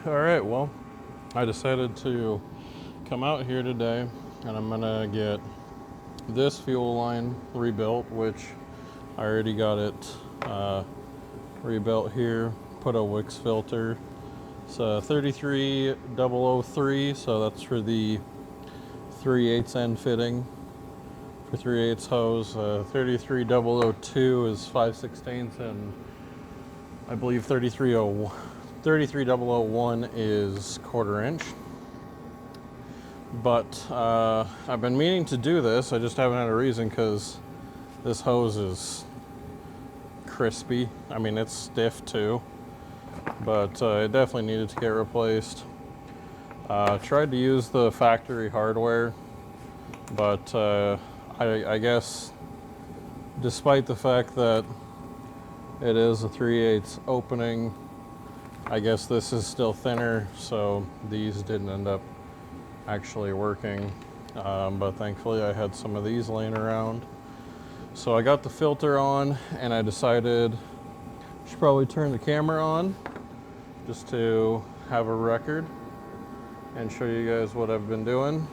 All right, well, I decided to come out here today and I'm gonna get this fuel line rebuilt, which I already got it rebuilt here, put a Wix filter. It's a 33003, so that's for the 3/8 end fitting for 3/8 hose. 33002 is 5/16, and I believe 33001 is 1/4 inch. But I've been meaning to do this, I just haven't had a reason because this hose is crispy. I mean, it's stiff too, but it definitely needed to get replaced. Tried to use the factory hardware, but I guess despite the fact that it is a 3/8 opening, I guess this is still thinner, so these didn't end up actually working. But thankfully I had some of these laying around. So I got the filter on and I decided I should probably turn the camera on just to have a record and show you guys what I've been doing.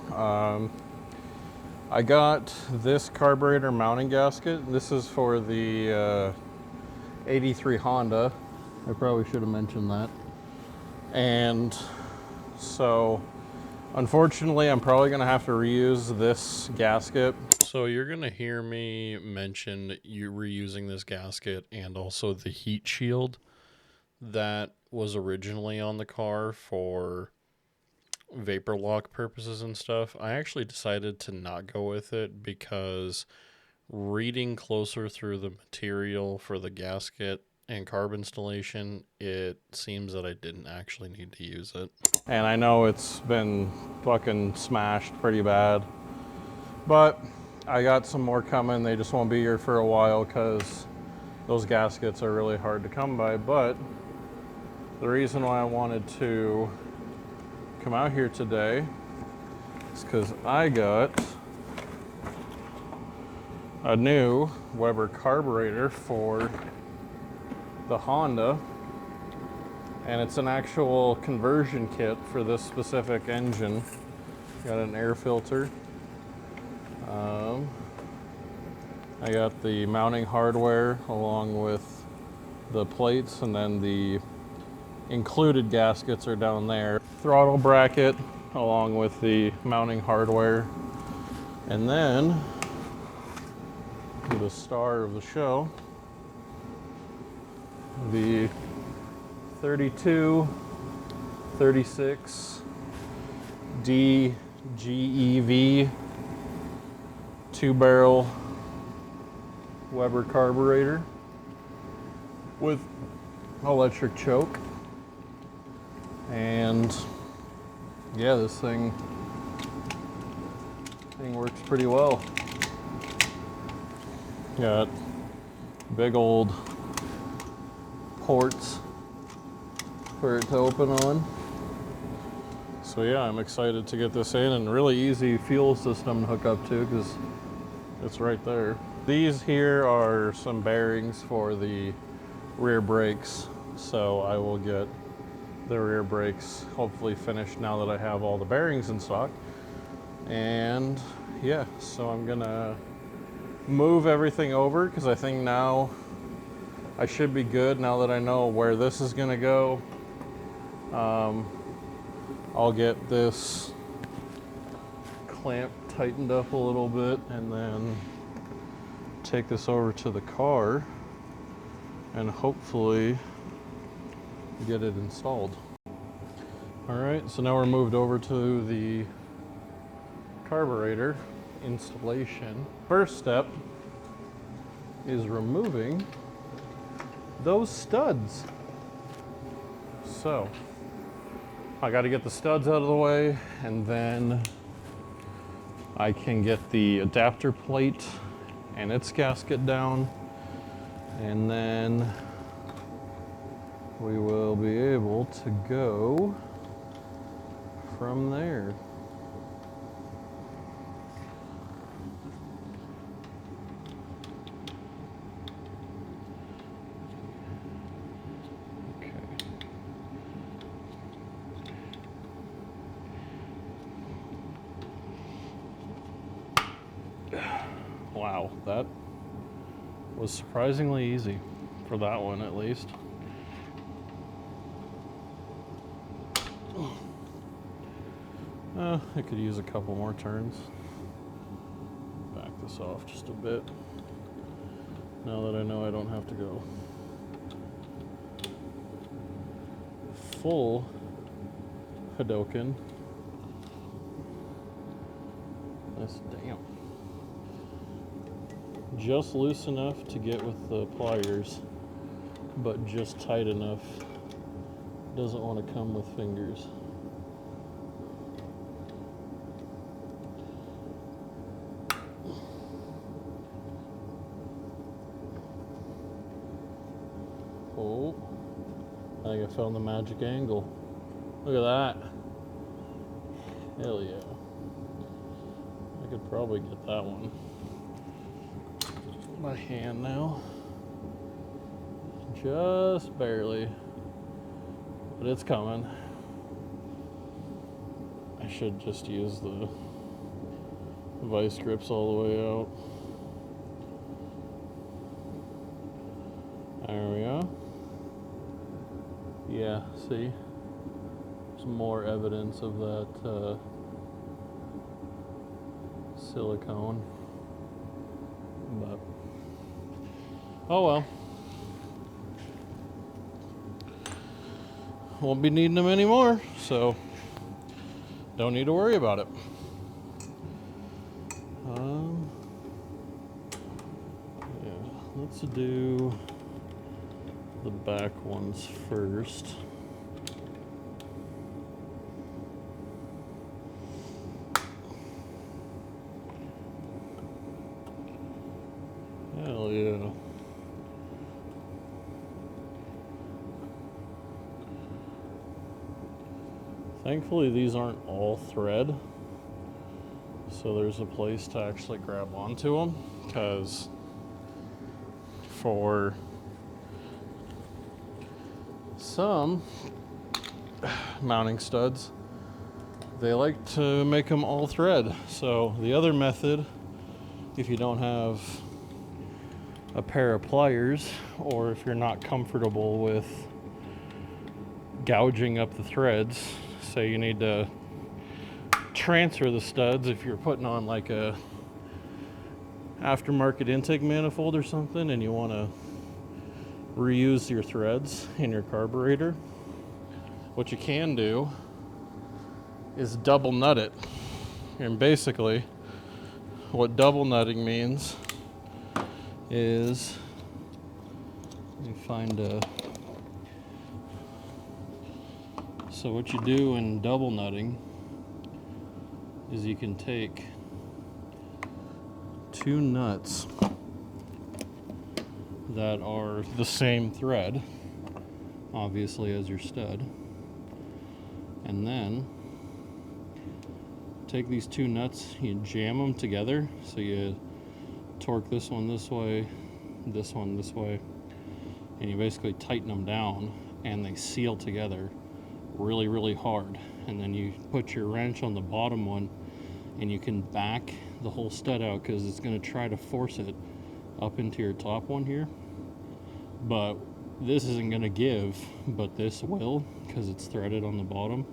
I got this carburetor mounting gasket. This is for the 83 Honda. I probably should have mentioned that. And so unfortunately, I'm probably gonna have to reuse this gasket. So you're gonna hear me mention you reusing this gasket and also the heat shield that was originally on the car for vapor lock purposes and stuff. I actually decided to not go with it because reading closer through the material for the gasket and carb installation, it seems that I didn't actually need to use it. And I know it's been fucking smashed pretty bad, but I got some more coming. They just won't be here for a while because those gaskets are really hard to come by. But the reason why I wanted to come out here today is because I got a new Weber carburetor for the Honda, and it's an actual conversion kit for this specific engine. Got an air filter. I got the mounting hardware along with the plates, and then the included gaskets are down there. Throttle bracket along with the mounting hardware, and then the star of the show, the 3236 DGEV 2-barrel Weber carburetor with electric choke. And yeah, this thing works pretty well. Got big old ports for it to open on. So yeah, I'm excited to get this in, and really easy fuel system to hook up to because it's right there. These here are some bearings for the rear brakes, so I will get the rear brakes hopefully finished now that I have all the bearings in stock. And yeah, so I'm gonna move everything over because I think now I should be good now that I know where this is gonna go. I'll get this clamp tightened up a little bit and then take this over to the car and hopefully get it installed. All right, so now we're moved over to the carburetor installation. First step is removing those studs. So I got to get the studs out of the way, and then I can get the adapter plate and its gasket down, and then we will be able to go from there. Wow, that was surprisingly easy for that one at least. I could use a couple more turns. Back this off just a bit. Now that I know I don't have to go full Hadoken. That's damn. Just loose enough to get with the pliers, but just tight enough. Doesn't want to come with fingers. Oh, I think I found the magic angle. Look at that. Hell yeah. I could probably get that one by hand now. Just barely. But it's coming. I should just use the vice grips all the way out. There we go. Yeah, see? Some more evidence of that silicone. But, oh well. Won't be needing them anymore, so don't need to worry about it. Yeah, let's do the back ones first. Hell yeah. Thankfully, these aren't all thread, so there's a place to actually grab onto them, because for some mounting studs, they like to make them all thread. So the other method, if you don't have a pair of pliers, or if you're not comfortable with gouging up the threads, say you need to transfer the studs if you're putting on like a aftermarket intake manifold or something and you want to reuse your threads in your carburetor, what you can do is double nut it. And basically what double nutting means is, let me find a, so what you do in double nutting is you can take two nuts that are the same thread, obviously, as your stud, and then take these two nuts, you jam them together, so you torque this one this way, this one this way, and you basically tighten them down and they seal together really, really hard. And then you put your wrench on the bottom one and you can back the whole stud out, because it's going to try to force it up into your top one here, but this isn't going to give, but this will, because it's threaded on the bottom.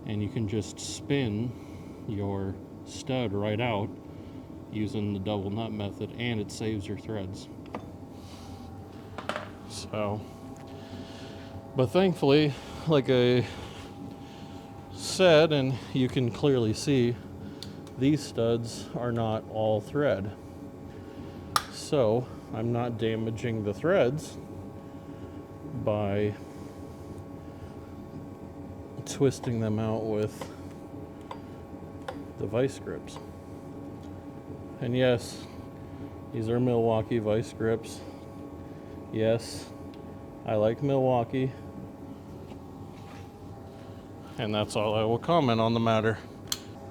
And you can just spin your stud right out using the double nut method, and it saves your threads. So, but thankfully, like I said, and you can clearly see, these studs are not all thread. So I'm not damaging the threads by twisting them out with the vice grips. And yes, these are Milwaukee vice grips. Yes, I like Milwaukee. And that's all I will comment on the matter.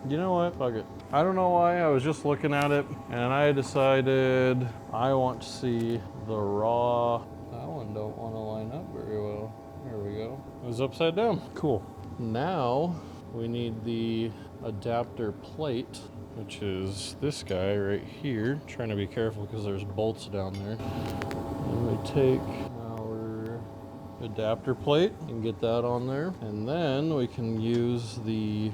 You know what? Fuck it. I don't know why. I was just looking at it and I decided I want to see the raw. That one don't want to line up very well. There we go. It was upside down. Cool. Now we need the adapter plate which is this guy right here. Trying to be careful because there's bolts down there. And we take our adapter plate and get that on there. And then we can use the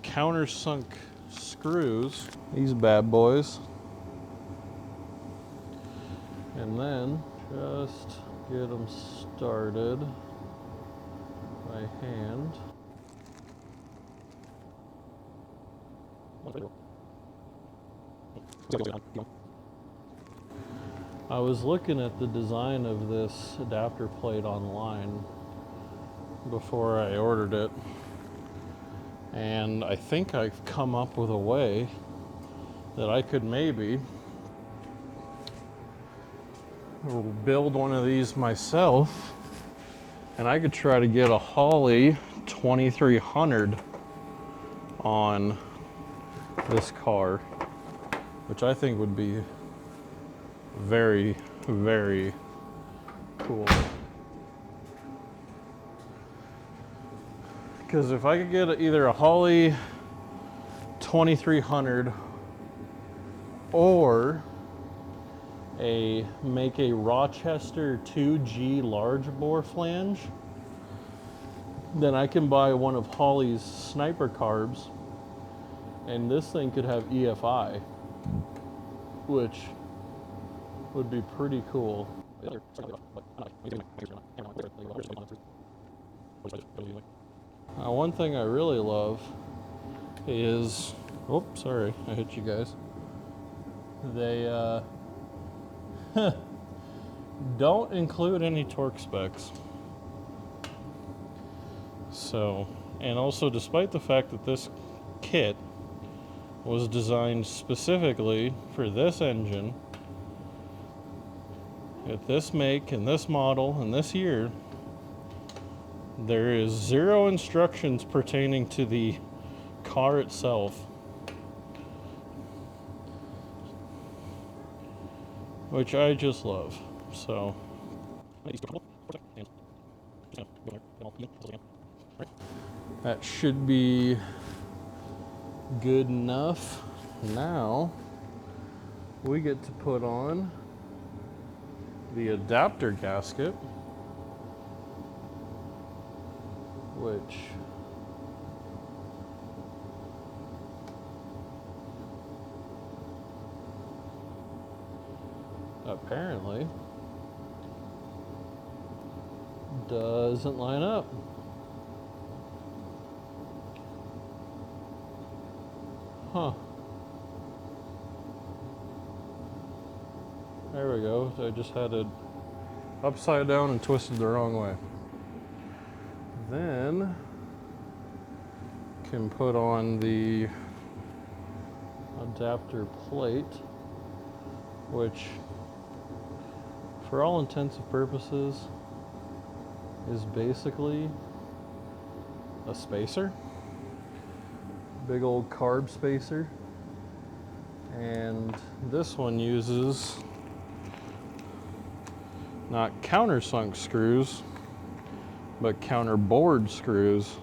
countersunk screws, these bad boys. And then just get them started by hand. I was looking at the design of this adapter plate online before I ordered it, and I think I've come up with a way that I could maybe build one of these myself, and I could try to get a Holley 2300 on this car, which I think would be very, very cool. Because if I could get either a Holley 2300 or make a Rochester 2G large bore flange, then I can buy one of Holley's sniper carbs, and this thing could have EFI, which would be pretty cool. One thing I really love is, oh, sorry, I hit you guys. They don't include any torque specs. So, and also despite the fact that this kit was designed specifically for this engine, at this make and this model and this year, there is 0 instructions pertaining to the car itself, which I just love. So that should be good enough. Now we get to put on the adapter gasket, which apparently doesn't line up. Huh. There we go. I just had it upside down and twisted the wrong way. Then can put on the adapter plate, which for all intents and purposes is basically a spacer, big old carb spacer. And this one uses not countersunk screws, but counterboard screws.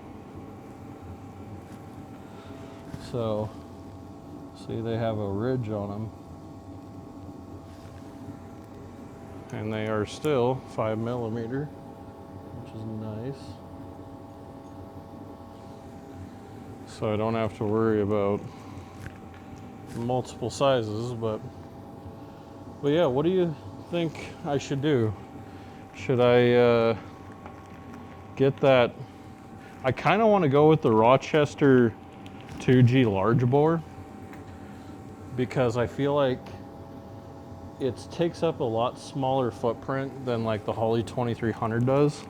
So, see, they have a ridge on them. And they are still 5mm, which is nice. So I don't have to worry about multiple sizes, but yeah, what do you think I should do? Should I get that? I kind of want to go with the Rochester 2G large bore because I feel like it takes up a lot smaller footprint than like the Holley 2300 does,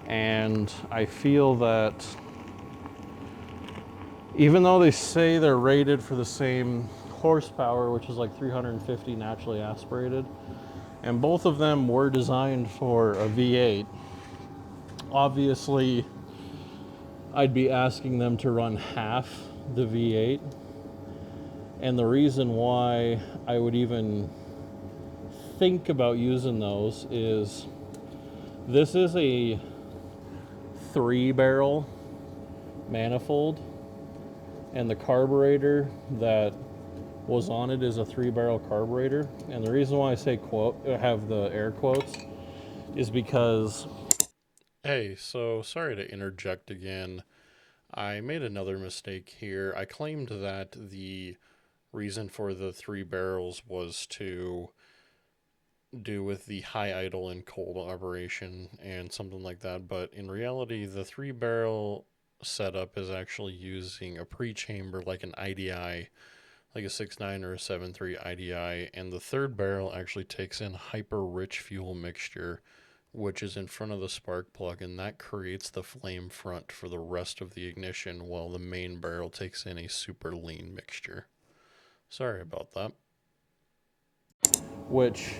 and I feel that even though they say they're rated for the same horsepower, which is like 350 naturally aspirated, and both of them were designed for a V8, obviously I'd be asking them to run half the V8. And the reason why I would even think about using those is this is a 3-barrel manifold, and the carburetor that was on it is a 3-barrel carburetor. And the reason why I say have the air quotes is because, hey, so sorry to interject again. I made another mistake here. I claimed that the reason for the 3 barrels was to do with the high idle and cold operation and something like that, but in reality the 3-barrel setup is actually using a pre-chamber like an IDI, like a 6.9 or a 7.3 IDI, and the 3rd barrel actually takes in hyper rich fuel mixture, which is in front of the spark plug, and that creates the flame front for the rest of the ignition, while the main barrel takes in a super lean mixture. Sorry about that. Which,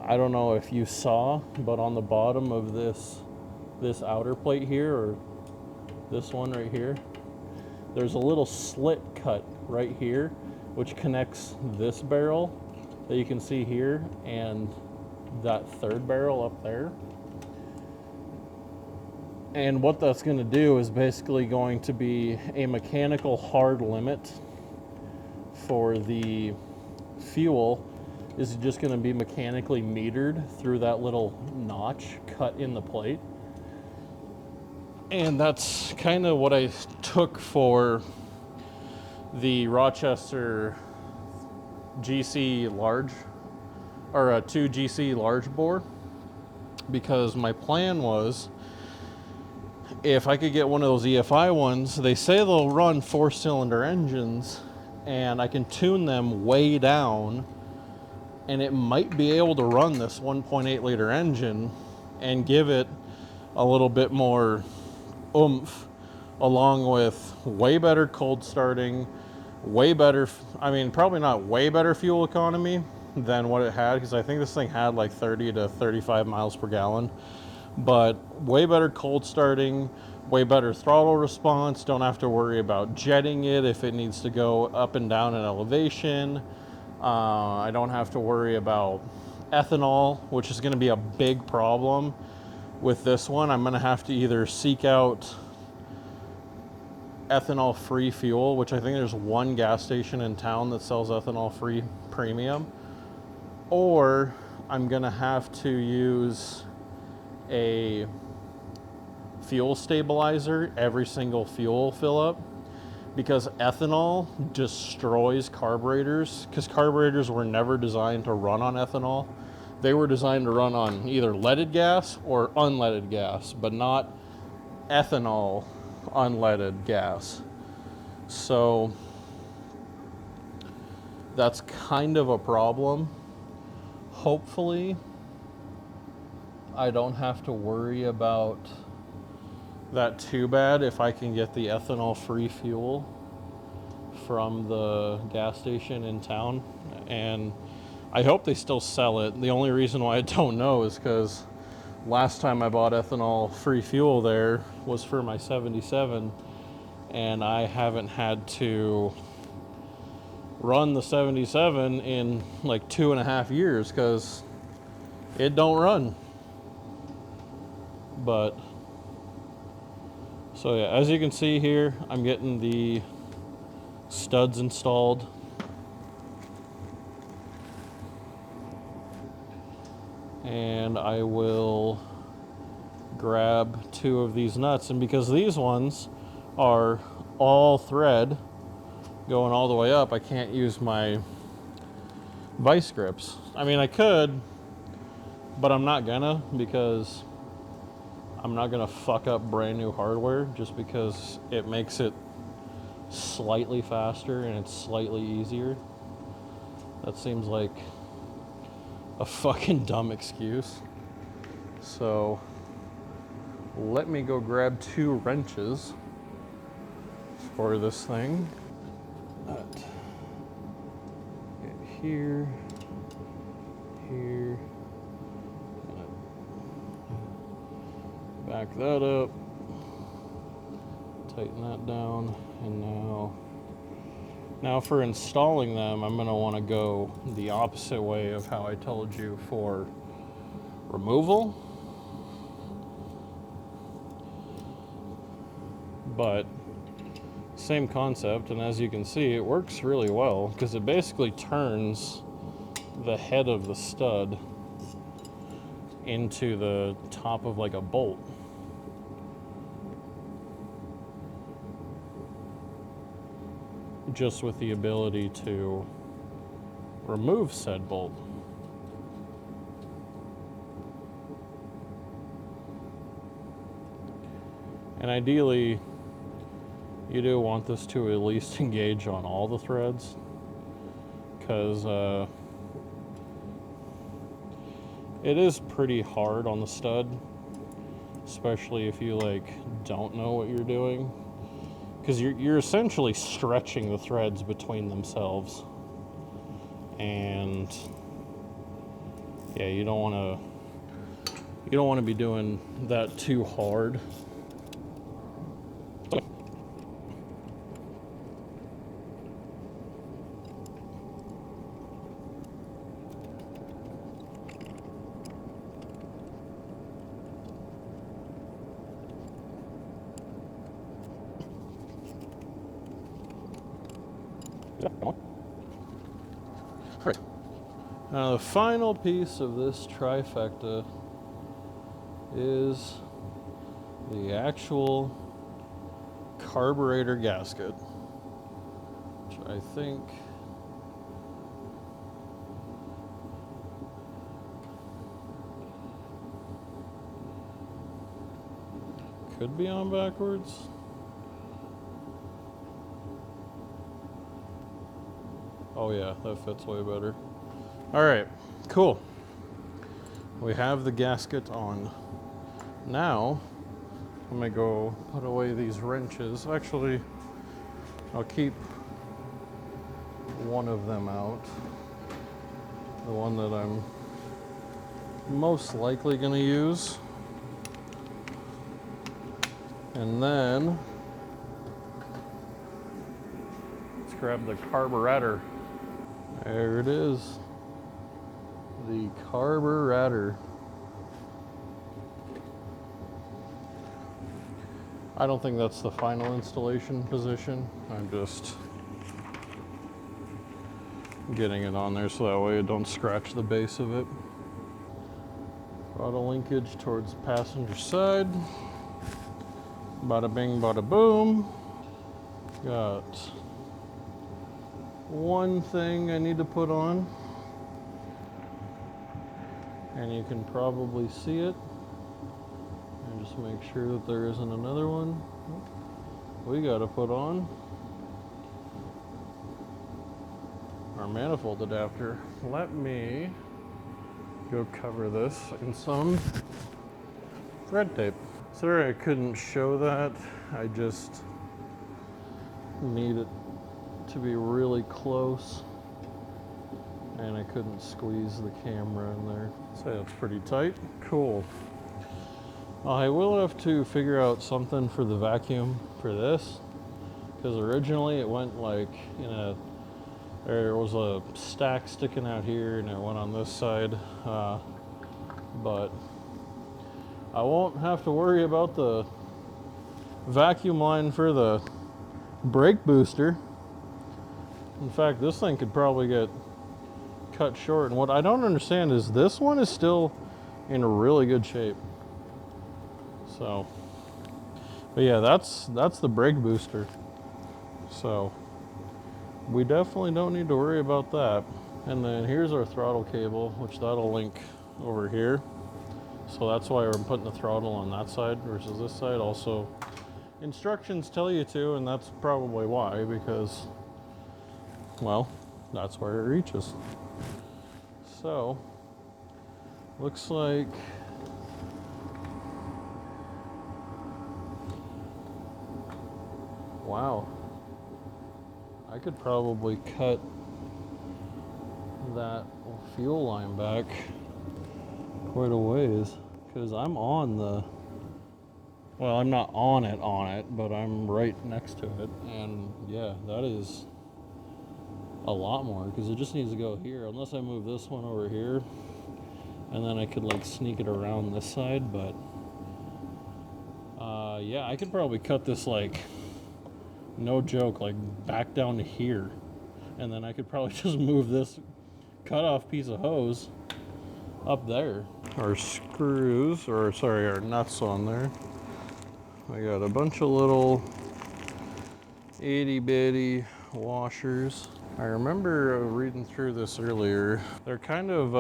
I don't know if you saw, but on the bottom of this outer plate here, or this one right here, there's a little slit cut right here, which connects this barrel that you can see here and that 3rd barrel up there. And what that's going to do is basically going to be a mechanical hard limit for the fuel. Is just going to be mechanically metered through that little notch cut in the plate. And that's kind of what I took for the Rochester GC large, or a 2 GC large bore, because my plan was, if I could get one of those EFI ones, they say they'll run 4-cylinder engines, and I can tune them way down, and it might be able to run this 1.8 liter engine and give it a little bit more oomph, along with way better cold starting, way better, I mean, probably not way better fuel economy than what it had, because I think this thing had like 30 to 35 miles per gallon, but way better cold starting, way better throttle response. Don't have to worry about jetting it if it needs to go up and down in elevation. I don't have to worry about ethanol, which is going to be a big problem with this one. I'm going to have to either seek out ethanol-free fuel, which I think there's one gas station in town that sells ethanol-free premium, or I'm going to have to use a fuel stabilizer every single fuel fill up, because ethanol destroys carburetors, because carburetors were never designed to run on ethanol. They were designed to run on either leaded gas or unleaded gas, but not ethanol unleaded gas. So that's kind of a problem. Hopefully I don't have to worry about that too bad if I can get the ethanol-free fuel from the gas station in town, and I hope they still sell it. The only reason why I don't know is because last time I bought ethanol-free fuel there was for my 77, and I haven't had to run the 77 in like 2.5 years because it don't run. But so yeah, as you can see here, I'm getting the studs installed. And I will grab 2 of these nuts, and because these ones are all thread going all the way up, I can't use my vice grips. I mean, I could, but I'm not gonna, because I'm not gonna fuck up brand new hardware just because it makes it slightly faster and it's slightly easier. That seems like a fucking dumb excuse. So let me go grab 2 wrenches for this thing. Get here, here, back that up, tighten that down, and now for installing them, I'm going to want to go the opposite way of how I told you for removal. But Same concept, and as you can see, it works really well because it basically turns the head of the stud into the top of like a bolt. Just with the ability to remove said bolt. And ideally, you do want this to at least engage on all the threads, because it is pretty hard on the stud, especially if you like don't know what you're doing, because you're essentially stretching the threads between themselves, and yeah, you don't want to be doing that too hard. Right. Now the final piece of this trifecta is the actual carburetor gasket, which I think could be on backwards. Oh yeah, that fits way better. All right, cool. We have the gasket on. Now, I'm gonna go put away these wrenches. Actually, I'll keep one of them out. The one that I'm most likely gonna use. And then, let's grab the carburetor. There it is. The carburetor. I don't think that's the final installation position. I'm just getting it on there so that way it don't scratch the base of it. Throttle linkage towards the passenger side. Bada bing, bada boom. Got one thing I need to put on, and you can probably see it. And just make sure that there isn't another one. We gotta put on our manifold adapter. Let me go cover this in some thread tape. Sorry I couldn't show that. I just need it to be really close, and I couldn't squeeze the camera in there. So that's pretty tight. Cool. I will have to figure out something for the vacuum for this, because originally it went like there was a stack sticking out here and it went on this side, but I won't have to worry about the vacuum line for the brake booster. In fact, this thing could probably get cut short, and what I don't understand is this one is still in really good shape. So, but yeah, that's the brake booster. So we definitely don't need to worry about that. And then here's our throttle cable, which that'll link over here. So that's why we're putting the throttle on that side versus this side. Also, instructions tell you to, and that's probably why, because, well, that's where it reaches. So, looks like wow, I could probably cut that fuel line back quite a ways, because I'm on the, well, I'm not on it, but I'm right next to it, and yeah, that is a lot more, because it just needs to go here, unless I move this one over here, and then I could like sneak it around this side, but yeah, I could probably cut this like No joke, like back down to here. And then I could probably just move this cut off piece of hose up there. Our screws, or sorry, our nuts on there. I got a bunch of little itty bitty washers. I remember reading through this earlier. They're kind of,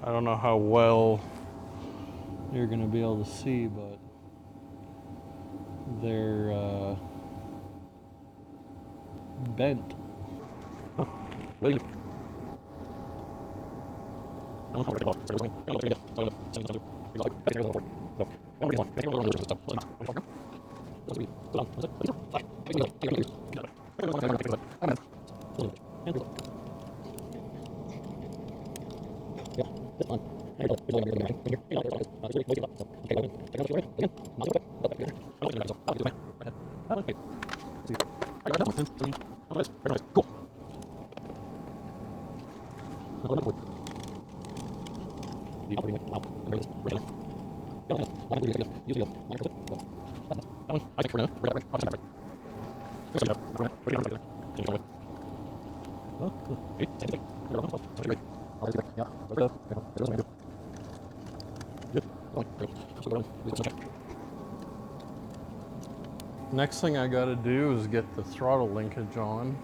I don't know how well you're gonna be able to see, but they're bent. Next thing I gotta do is get the throttle linkage on.